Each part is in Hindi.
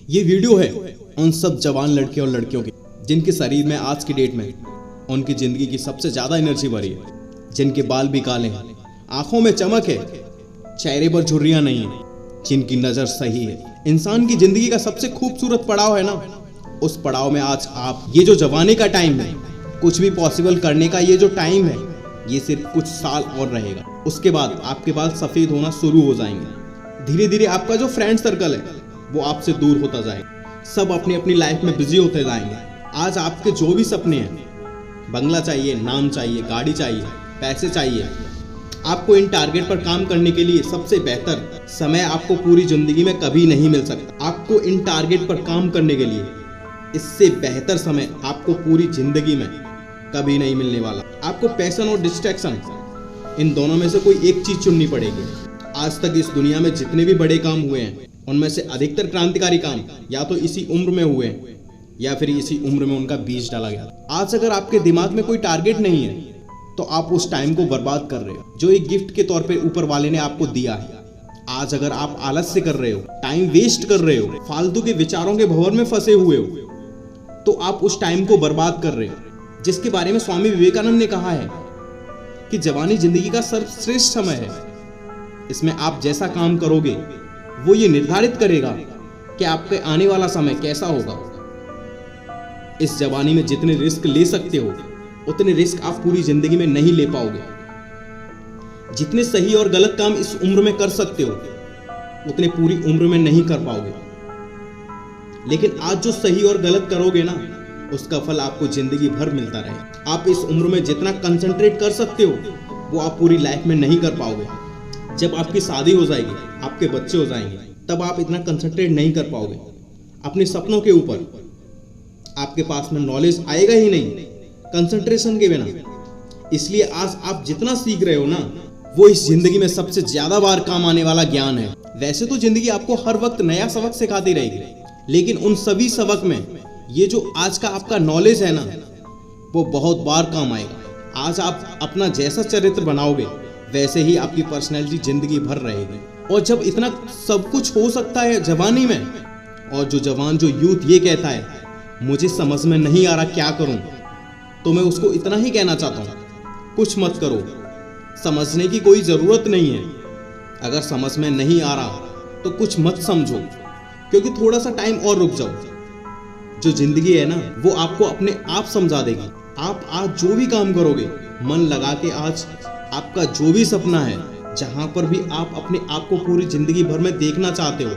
ये वीडियो है उन सब जवान लड़के और लड़कियों की जिनके शरीर में आज की डेट में उनकी जिंदगी की सबसे ज्यादा एनर्जी भरी है, जिनके बाल भी काले हैं, आंखों में चमक है, चेहरे पर झुर्रियां नहीं है, जिनकी नजर सही है। इंसान की जिंदगी का सबसे खूबसूरत पड़ाव है ना, उस पड़ाव में आज आप ये जो जवानी का टाइम है, कुछ भी पॉसिबल करने का ये जो टाइम है, ये सिर्फ कुछ साल और रहेगा। उसके बाद आपके बाल सफेद होना शुरू हो जाएंगे। धीरे धीरे आपका जो फ्रेंड सर्कल है वो आपसे दूर होता जाएगा। सब अपनी अपनी लाइफ में बिजी होते जाएंगे। आज आपके जो भी सपने हैं, बंगला चाहिए, नाम चाहिए, गाड़ी चाहिए, पैसे चाहिए, आपको इन टारगेट पर काम करने के लिए सबसे बेहतर समय आपको पूरी जिंदगी में कभी नहीं मिल सकता। आपको इन टारगेट पर काम करने के लिए इससे बेहतर समय आपको पूरी जिंदगी में कभी नहीं मिलने वाला। आपको पैशन और डिस्ट्रैक्शन, इन दोनों में से कोई एक चीज चुननी पड़ेगी। आज तक इस दुनिया में जितने भी बड़े काम हुए हैं, उनमें से अधिकतर क्रांतिकारी काम या तो इसी उम्र में हुए हैं या फिर इसी उम्र में उनका बीज डाला गया। आज अगर आपके दिमाग में कोई टारगेट नहीं है तो आप उस टाइम को बर्बाद कर रहे हो जो एक गिफ्ट के तौर पे ऊपर वाले ने आपको दिया है। आज अगर आप आलस्य कर रहे हो, टाइम वेस्ट कर रहे हो, फालतू के विचारों के भंवर में फंसे हुए हो, तो आप उस टाइम को बर्बाद कर रहे हो, जिसके बारे में स्वामी विवेकानंद ने कहा है कि जवानी जिंदगी का सर्वश्रेष्ठ समय है। इसमें आप जैसा काम करोगे वो ये निर्धारित करेगा कि आपके आने वाला समय कैसा होगा। इस जवानी में जितने रिस्क ले सकते हो उतने रिस्क आप पूरी जिंदगी में नहीं ले पाओगे। जितने सही और गलत काम इस उम्र में कर सकते हो उतने पूरी उम्र में नहीं कर पाओगे। लेकिन आज जो सही और गलत करोगे ना, उसका फल आपको जिंदगी भर मिलता रहे। आप इस उम्र में जितना कंसंट्रेट कर सकते हो वो आप पूरी लाइफ में नहीं कर पाओगे। जब आपकी शादी हो जाएगी, आपके बच्चे हो जाएंगे, तब आप इतना कंसंट्रेट नहीं कर पाओगे अपने सपनों के ऊपर। आपके पास में नॉलेज आएगा ही नहीं कंसंट्रेशन के बिना। इसलिए आज आप जितना सीख रहे हो ना, वो इस जिंदगी में सबसे ज्यादा बार काम आने वाला ज्ञान है। वैसे तो जिंदगी आपको हर वक्त नया सबक सिखाती रहेगी, लेकिन उन सभी सबक में ये जो आज का आपका नॉलेज है ना, वो बहुत बार काम आएगा। आज आप अपना जैसा चरित्र बनाओगे वैसे ही आपकी पर्सनैलिटी जिंदगी भर रहेगी। और जब इतना सब कुछ हो सकता है जवानी में, और जो जवान जो यूथ ये कहता है मुझे समझ में नहीं आ रहा क्या करूं, तो मैं उसको इतना ही कहना चाहता हूं, कुछ मत करो। समझने की कोई जरूरत नहीं है। अगर समझ में नहीं आ रहा तो कुछ मत समझो, क्योंकि थोड़ा सा टाइम और रुक जाओ। जो जिंदगी है ना, वो आपको अपने आप समझा देगी। आप आज जो भी काम करोगे, मन लगा के आज आपका जो भी सपना है, जहां पर भी आप अपने आप को पूरी जिंदगी भर में देखना चाहते हो,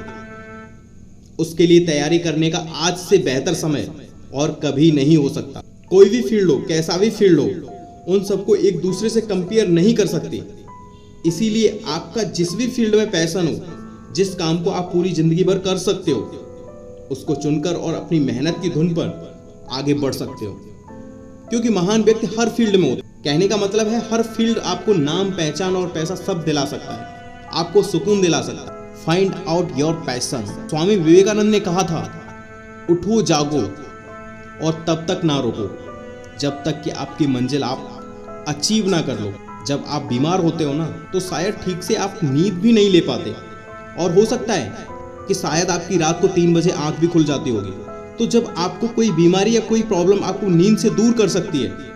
उसके लिए तैयारी करने का आज से बेहतर समय और कभी नहीं हो सकता। कोई भी फील्ड हो, कैसा भी फील्ड हो, उन सबको एक दूसरे से कंपेयर नहीं कर सकते। इसीलिए आपका जिस भी फील्ड में पैशन हो, जिस काम को आप पूरी जिंदगी भर कर सकते हो, उसको चुनकर और अपनी मेहनत की धुन पर आगे बढ़ सकते हो। क्योंकि महान व्यक्ति हर फील्ड में होते। कहने का मतलब है हर फील्ड आपको नाम, पहचान और पैसा सब दिला सकता है, आपको सुकून दिला सकता है। Find out your passion. Swami Vivekananda ने कहा था, उठो जागो और तब तक ना रुको जब तक कि आपकी मंजिल आप अचीव ना कर लो। जब आप बीमार होते हो ना, तो शायद ठीक से आप नींद भी नहीं ले पाते, और हो सकता है कि शायद आपकी रात को 3 बजे आंख भी खुल जाती होगी। तो जब आपको कोई बीमारी या कोई प्रॉब्लम आपको नींद से दूर कर सकती है,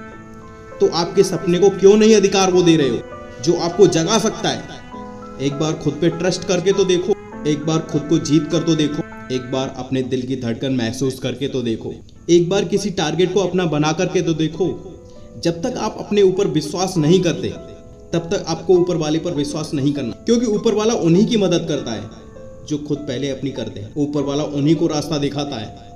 तो आपके सपने को क्यों नहीं अधिकार वो दे रहे हो जो आपको जगा सकता है। एक बार खुद पे ट्रस्ट करके तो देखो, एक बार खुद को जीत कर तो देखो, एक बार अपने दिल की धड़कन महसूस करके तो देखो, एक बार किसी टारगेट को अपना बना करके तो देखो। जब तक आप अपने ऊपर विश्वास नहीं करते, तब तक आपको ऊपर वाले पर विश्वास नहीं करना, क्योंकि ऊपर वाला उन्हीं की मदद करता है जो खुद पहले अपनी करते हैं। ऊपर वाला उन्हीं को रास्ता दिखाता है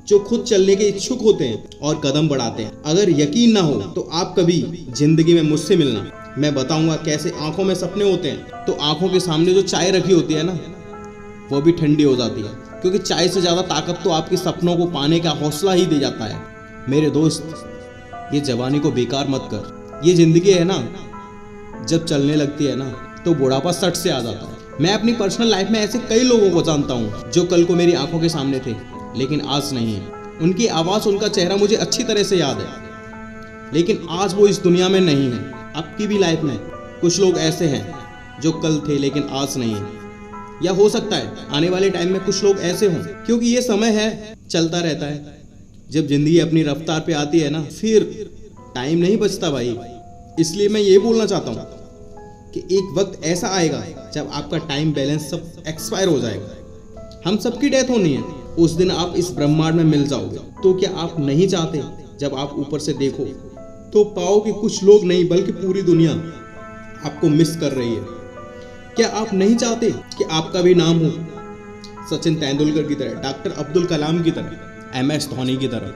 जो खुद चलने के इच्छुक होते हैं और कदम बढ़ाते हैं। अगर यकीन ना हो तो आप कभी जिंदगी में मुझसे मिलना, मैं बताऊंगा कैसे आंखों में सपने होते हैं। तो आंखों के सामने जो चाय रखी होती है ना, वो भी ठंडी हो जाती है, क्योंकि चाय से ज्यादा ताकत तो आपके सपनों को पाने का हौसला ही दे जाता है। मेरे दोस्त, ये जवानी को बेकार मत कर। ये जिंदगी है ना, जब चलने लगती है ना, तो बुढ़ापा सट से आ जाता है। मैं अपनी पर्सनल लाइफ में ऐसे कई लोगों को जानता हूँ जो कल को मेरी आंखों के सामने थे, लेकिन आज नहीं है। उनकी आवाज़, उनका चेहरा मुझे अच्छी तरह से याद है, लेकिन आज वो इस दुनिया में नहीं है। आपकी भी लाइफ में कुछ लोग ऐसे हैं जो कल थे लेकिन आज नहीं है। या हो सकता है आने वाले टाइम में कुछ लोग ऐसे हों, क्योंकि ये समय है, चलता रहता है। जब जिंदगी अपनी रफ्तार पे आती है ना, फिर टाइम नहीं बचता भाई। इसलिए मैं ये बोलना चाहता हूँ कि एक वक्त ऐसा आएगा जब आपका टाइम बैलेंस सब एक्सपायर हो जाएगा। हम सबकी डेथ होनी है, उस दिन आप इस ब्रह्मांड में मिल जाओगे। तो क्या आप नहीं चाहते जब आप ऊपर से देखो तो पाओ कि कुछ लोग नहीं बल्कि पूरी दुनिया आपको मिस कर रही है? क्या आप नहीं चाहते कि आपका भी नाम हो सचिन तेंदुलकर की तरह, डॉक्टर अब्दुल कलाम की तरह, MS धोनी की तरह,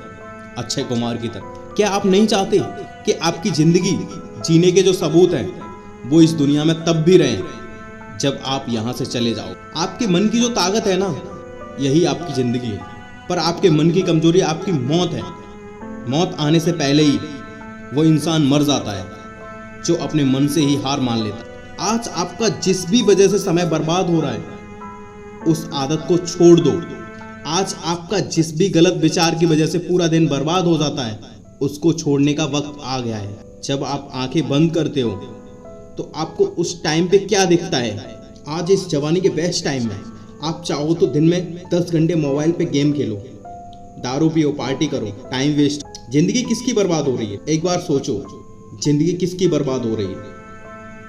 अक्षय कुमार की तरह? क्या आप नहीं चाहते कि आपकी जिंदगी जीने के जो सबूत हैं वो इस दुनिया में तब भी रहें जब आप यहाँ से चले जाओ? आपके मन की जो ताकत है ना, यही आपकी जिंदगी है। पर आपके मन की कमजोरी आपकी मौत है। मौत आने से पहले ही वो इंसान मर जाता है जो अपने मन से ही हार मान लेता है। आज आपका जिस भी वजह से समय बर्बाद हो रहा है, उस आदत को छोड़ दो। आज आपका जिस भी गलत विचार की वजह से पूरा दिन बर्बाद हो जाता है, उसको छोड़ने का वक्त आ गया है। जब आप आंखें बंद करते हो तो आपको उस टाइम पे क्या दिखता है? आज इस जवानी के बेस्ट टाइम में आप चाहो तो दिन में 10 घंटे मोबाइल पे गेम खेलो, दारू पियो, पार्टी करो, टाइम वेस्ट। जिंदगी किसकी बर्बाद हो रही है? एक बार सोचो, जिंदगी किसकी बर्बाद हो रही है?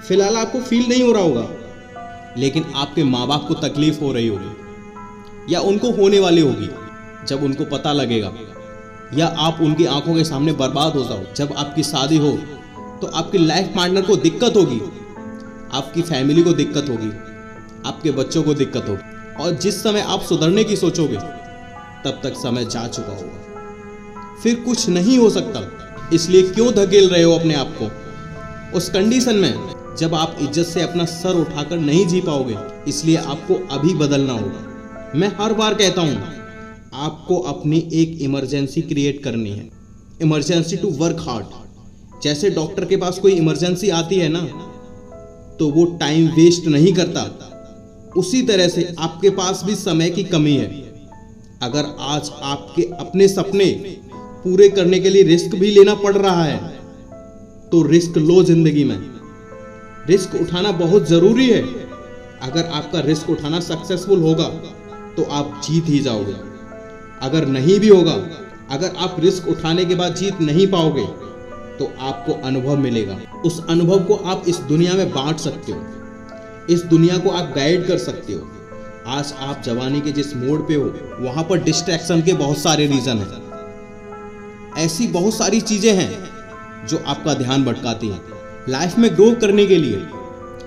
फिलहाल आपको फील नहीं हो रहा होगा, लेकिन आपके माँ बाप को तकलीफ हो रही होगी या उनको होने वाली होगी जब उनको पता लगेगा, या आप उनकी आंखों के सामने बर्बाद हो जाओ। जब आपकी शादी हो तो आपकी लाइफ पार्टनर को दिक्कत होगी, आपकी फैमिली को दिक्कत होगी, आपके बच्चों को दिक्कत होगी, और जिस समय आप सुधरने की सोचोगे तब तक समय जा चुका होगा। फिर कुछ नहीं हो सकता। इसलिए क्यों धकेल रहे हो अपने आप को उस कंडीशन में जब आप इज्जत से अपना सर उठाकर नहीं जी पाओगे? इसलिए आपको अभी बदलना होगा। मैं हर बार कहता हूं, आपको अपनी एक इमरजेंसी क्रिएट करनी है, इमरजेंसी टू वर्क हार्ड। जैसे डॉक्टर के पास कोई इमरजेंसी आती है ना, तो वो टाइम वेस्ट नहीं करता, उसी तरह से आपके पास भी समय की कमी है। अगर आज आपके अपने सपने पूरे करने के लिए रिस्क भी लेना पड़ रहा है, तो रिस्क लो। जिंदगी में रिस्क उठाना बहुत जरूरी है। अगर आपका रिस्क उठाना सक्सेसफुल होगा तो आप जीत ही जाओगे। अगर नहीं भी होगा, अगर आप रिस्क उठाने के बाद जीत नहीं पाओगे, तो आपको अनुभव मिलेगा। उस अनुभव को आप इस दुनिया में बांट सकते हो, इस दुनिया को आप गाइड कर सकते हो। आज आप जवानी के जिस मोड़ पे हो, वहां पर डिस्ट्रैक्शन के बहुत सारे रीजन हैं। ऐसी बहुत सारी चीजें हैं जो आपका ध्यान भटकाती हैं। लाइफ में ग्रो करने के लिए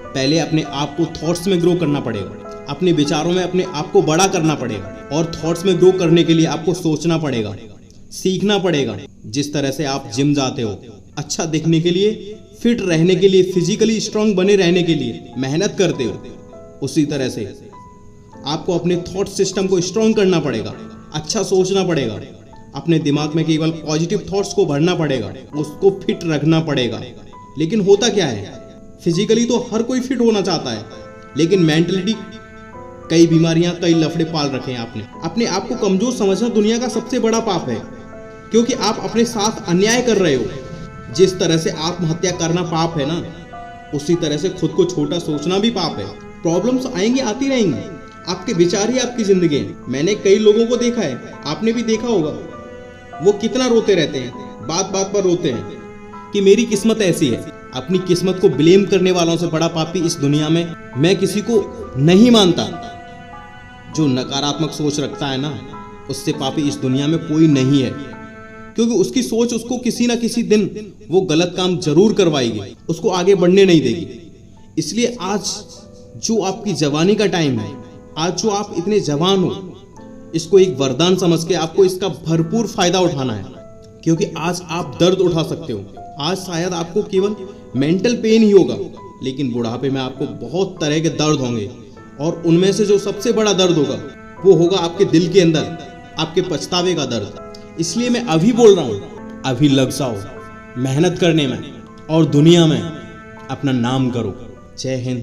पहले अपने आप को थॉट्स में ग्रो करना पड़ेगा, अपने विचारों में अपने आप को बड़ा करना पड़ेगा, और थॉट्स में ग्रो करने के लिए आपको सोचना पड़ेगा, सीखना पड़ेगा। जिस तरह से आप जिम जाते हो अच्छा दिखने के लिए, फिट रहने के लिए, फिजिकली स्ट्रांग बने रहने के लिए मेहनत करते हो, उसी तरह से आपको अपने थॉट सिस्टम को स्ट्रांग करना पड़ेगा, अच्छा सोचना पड़ेगा, अपने दिमाग में केवल पॉजिटिव थॉट्स को भरना पड़ेगा, उसको फिट रखना पड़ेगा। लेकिन होता क्या है, फिजिकली तो हर कोई फिट होना चाहता है, लेकिन मेंटलिटी, कई बीमारियां, कई लफड़े पाल रखे हैं आपने। अपने आप को कमजोर समझना दुनिया का सबसे बड़ा पाप है, क्योंकि आप अपने साथ अन्याय कर रहे हो। जिस तरह से आत्महत्या करना पाप है ना, उसी तरह से खुद को छोटा सोचना भी पाप है। प्रॉब्लम्स आएंगी, आती रहेंगी, आपके विचार ही आपकी जिंदगी है। मैंने कई लोगों को देखा है, आपने भी देखा होगा, वो कितना रोते रहते हैं, बात बात पर रोते हैं कि मेरी किस्मत ऐसी है। अपनी किस्मत को ब्लेम करने वालों से बड़ा पापी इस दुनिया में मैं किसी को नहीं मानता। जो नकारात्मक सोच रखता है ना, उससे पापी इस दुनिया में कोई नहीं है, क्योंकि उसकी सोच उसको किसी ना किसी दिन वो गलत काम जरूर करवाएगी, उसको आगे बढ़ने नहीं देगी। इसलिए आज जो आपकी जवानी का टाइम है, आज जो आप इतने जवान हो, इसको एक वरदान समझ के आपको इसका भरपूर फायदा उठाना है, क्योंकि आज आप दर्द उठा सकते हो। आज शायद आपको केवल मेंटल पेन ही होगा, लेकिन बुढ़ापे में आपको बहुत तरह के दर्द होंगे, और उनमें से जो सबसे बड़ा दर्द होगा वो होगा आपके दिल के अंदर, आपके पछतावे का दर्द। इसलिए मैं अभी बोल रहा हूँ, अभी लग जाओ मेहनत करने में और दुनिया में अपना नाम करो। जय हिंद।